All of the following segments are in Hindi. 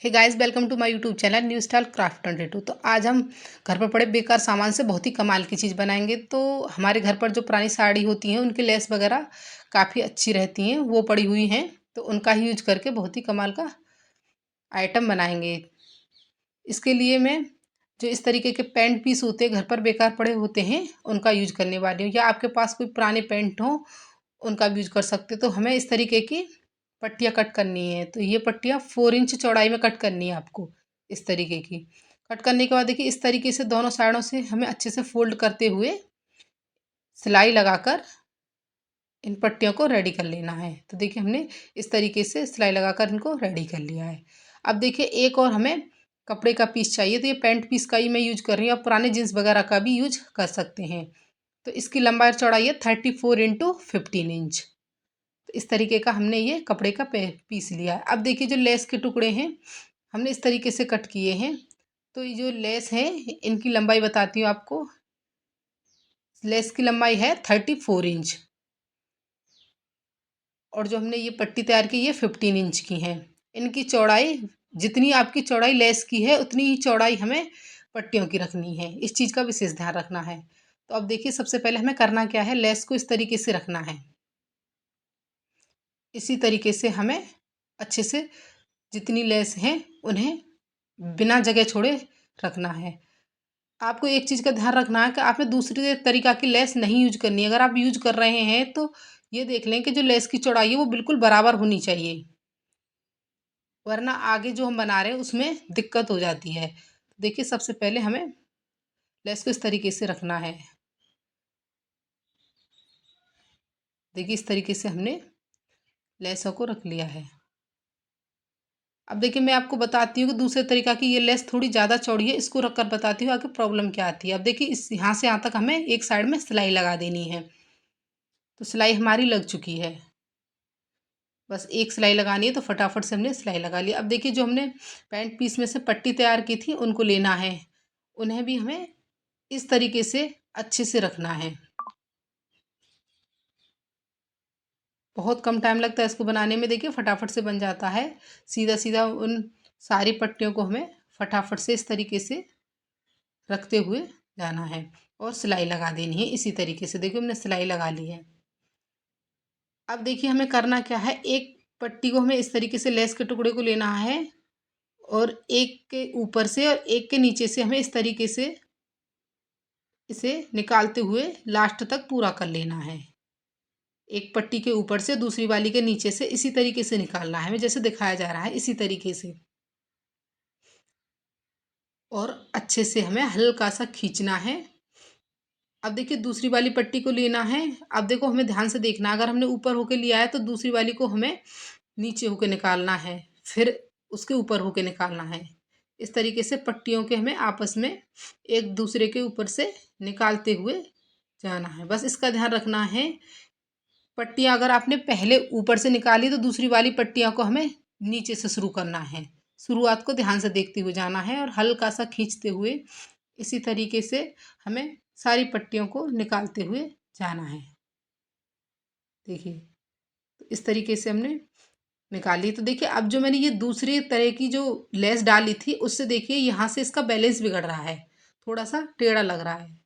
Hey guys, welcome to my YouTube channel New Style Craft 22। तो आज हम घर पर पड़े बेकार सामान से बहुत ही कमाल की चीज़ बनाएंगे। तो हमारे घर पर जो पुरानी साड़ी होती हैं उनकी लेस वगैरह काफ़ी अच्छी रहती हैं, वो पड़ी हुई हैं। तो उनका ही यूज करके बहुत ही कमाल का आइटम बनाएंगे। इसके लिए मैं जो इस तरीके के पेंट पीस होते हैं घर पर बेकार पड़े होते हैं उनका यूज करने वाली हूँ, या आपके पास कोई पुराने पेंट हो उनका भी यूज कर सकते हो। तो हमें इस तरीके की पट्टियाँ कट करनी है। तो ये पट्टियाँ 4 इंच चौड़ाई में कट करनी है आपको। इस तरीके की कट करने के बाद देखिए इस तरीके से दोनों साइडों से हमें अच्छे से फोल्ड करते हुए सिलाई लगाकर इन पट्टियों को रेडी कर लेना है। तो देखिए हमने इस तरीके से सिलाई लगाकर इनको रेडी कर लिया है। अब देखिए एक और हमें कपड़े का पीस चाहिए। तो ये पेंट पीस का ही मैं यूज कर रही हूँ, आप पुराने जीन्स वगैरह का भी यूज कर सकते हैं। तो इसकी लंबाई और चौड़ाई है 34 इंटू 15 इंच। तो इस तरीके का हमने ये कपड़े का पीस लिया है। अब देखिए जो लेस के टुकड़े हैं हमने इस तरीके से कट किए हैं। तो ये जो लेस है इनकी लंबाई बताती हूँ आपको। लेस की लंबाई है 34 इंच और जो हमने ये पट्टी तैयार की ये 15 इंच की है। इनकी चौड़ाई जितनी आपकी चौड़ाई लेस की है उतनी ही चौड़ाई हमें पट्टियों की रखनी है। इस चीज़ का विशेष ध्यान रखना है। तो अब देखिए सबसे पहले हमें करना क्या है, लेस को इस तरीके से रखना है। इसी तरीके से हमें अच्छे से जितनी लेस हैं उन्हें बिना जगह छोड़े रखना है। आपको एक चीज़ का ध्यान रखना है कि आपने दूसरे तरीका की लेस नहीं यूज करनी है। अगर आप यूज कर रहे हैं तो ये देख लें कि जो लेस की चौड़ाई है वो बिल्कुल बराबर होनी चाहिए, वरना आगे जो हम बना रहे हैं उसमें दिक्कत हो जाती है। देखिए सबसे पहले हमें लेस को इस तरीके से रखना है। देखिए इस तरीके से हमने लेसों को रख लिया है। अब देखिए मैं आपको बताती हूँ कि दूसरे तरीका की ये लेस थोड़ी ज़्यादा चौड़ी है, इसको रख कर बताती हूँ आगे प्रॉब्लम क्या आती है। अब देखिए इस यहाँ से यहाँ तक हमें एक साइड में सिलाई लगा देनी है। तो सिलाई हमारी लग चुकी है, बस एक सिलाई लगानी है। तो फटाफट से हमने सिलाई लगा ली। अब देखिए जो हमने पैंट पीस में से पट्टी तैयार की थी उनको लेना है, उन्हें भी हमें इस तरीके से अच्छे से रखना है। बहुत कम टाइम लगता है इसको बनाने में, देखिए फटाफट से बन जाता है। सीधा सीधा उन सारी पट्टियों को हमें फटाफट से इस तरीके से रखते हुए जाना है और सिलाई लगा देनी है। इसी तरीके से देखिए हमने सिलाई लगा ली है। अब देखिए हमें करना क्या है, एक पट्टी को हमें इस तरीके से लेस के टुकड़े को लेना है और एक के ऊपर से और एक के नीचे से हमें इस तरीके से इसे निकालते हुए लास्ट तक पूरा कर लेना है। एक पट्टी के ऊपर से दूसरी वाली के नीचे से इसी तरीके से निकालना है, हमें जैसे दिखाया जा रहा है इसी तरीके से। और अच्छे से हमें हल्का सा खींचना है। अब देखिए दूसरी वाली पट्टी को लेना है। अब देखो हमें ध्यान से देखना, अगर हमने ऊपर होके लिया है तो दूसरी वाली को हमें नीचे होके निकालना है, फिर उसके ऊपर होके निकालना है। इस तरीके से पट्टियों के हमें आपस में एक दूसरे के ऊपर से निकालते हुए जाना है। बस इसका ध्यान रखना है। पट्टियाँ अगर आपने पहले ऊपर से निकाली तो दूसरी वाली पट्टियों को हमें नीचे से शुरू करना है। शुरुआत को ध्यान से देखते हुए जाना है और हल्का सा खींचते हुए इसी तरीके से हमें सारी पट्टियों को निकालते हुए जाना है। देखिए तो इस तरीके से हमने निकाली। तो देखिए अब जो मैंने ये दूसरी तरह की जो लेस डाली थी उससे देखिए यहाँ से इसका बैलेंस बिगड़ रहा है, थोड़ा सा टेढ़ा लग रहा है।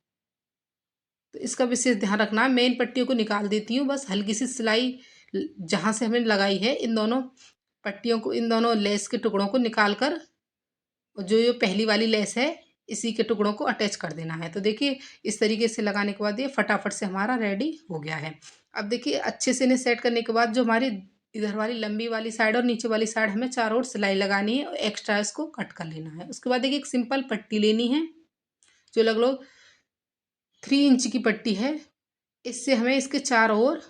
तो इसका विशेष ध्यान रखना है। मैं इन पट्टियों को निकाल देती हूँ, बस हल्की सी सिलाई जहाँ से हमने लगाई है इन दोनों पट्टियों को, इन दोनों लेस के टुकड़ों को निकाल कर जो ये पहली वाली लेस है इसी के टुकड़ों को अटैच कर देना है। तो देखिए इस तरीके से लगाने के बाद ये फटाफट से हमारा रेडी हो गया है। अब देखिए अच्छे से इन्हें सेट करने के बाद जो हमारी इधर वाली लंबी वाली साइड और नीचे वाली साइड हमें चारों ओर सिलाई लगानी है और एक्स्ट्रा इसको कट कर लेना है। उसके बाद देखिए एक सिंपल पट्टी लेनी है जो लगभग 3 इंच की पट्टी है। इससे हमें इसके चारों ओर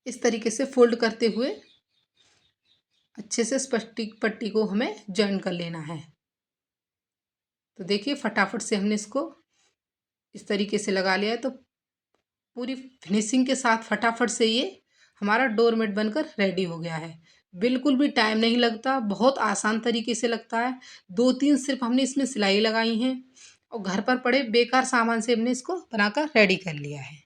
इस तरीके से फोल्ड करते हुए अच्छे से इस पट्टी को हमें जॉइन कर लेना है। तो देखिए फटाफट से हमने इसको इस तरीके से लगा लिया है। तो पूरी फिनिशिंग के साथ फटाफट से ये हमारा डोरमेट बनकर रेडी हो गया है। बिल्कुल भी टाइम नहीं लगता, बहुत आसान तरीके से लगता है। 2-3 सिर्फ हमने इसमें सिलाई लगाई हैं और घर पर पड़े बेकार सामान से हमने इसको बनाकर रेडी कर लिया है।